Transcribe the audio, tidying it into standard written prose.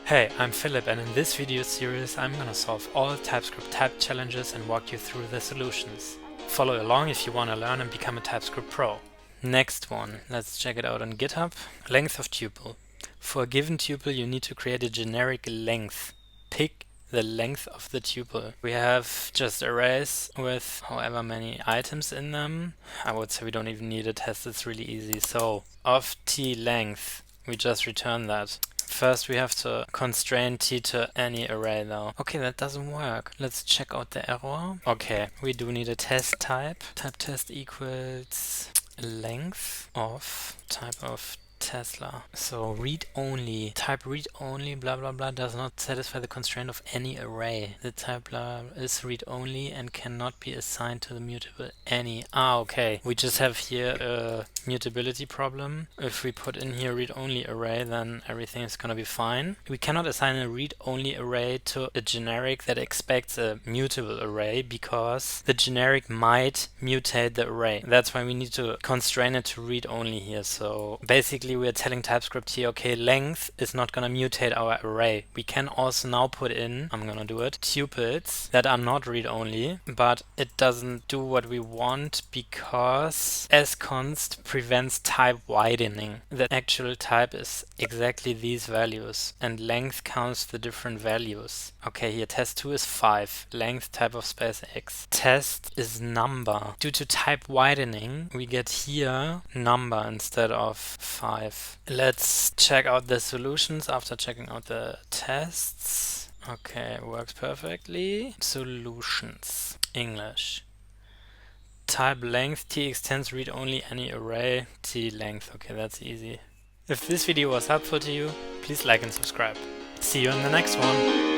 Hey, I'm Philip, and in this video series I'm gonna solve all TypeScript type challenges and walk you through the solutions. Follow along if you wanna learn and become a TypeScript pro. Next one, let's check it out on GitHub. Length of tuple. For a given tuple you need to create a generic length. Pick the length of the tuple. We have just arrays with however many items in them. I would say we don't even need a test, it's really easy. So, of t length, we just return that. First we have to constrain t to any array though. Okay, that doesn't work. Let's check out the error. Okay, we do need a test type. Type test equals length of type of Tesla. So read only, type read only blah blah blah does not satisfy the constraint of any array. The type blah is read only and cannot be assigned to the mutable any. Okay. We just have here a mutability problem. If we put in here read only array, then everything is gonna be fine. We cannot assign a read only array to a generic that expects a mutable array because the generic might mutate the array. That's why we need to constrain it to read only here. So basically we're telling TypeScript here, okay, length is not gonna mutate our array. We can also now put in, I'm gonna do it, tuples that are not read only, but it doesn't do what we want because sconst prevents type widening. The actual type is exactly these values and length counts the different values. Okay, here test2 is 5, length type of space x. Test is number. Due to type widening, we get here number instead of 5. Let's check out the solutions after checking out the tests. Okay, works perfectly. Solutions. English. Type length, t extends read only any array, t length. Okay, that's easy. If this video was helpful to you, please like and subscribe. See you in the next one.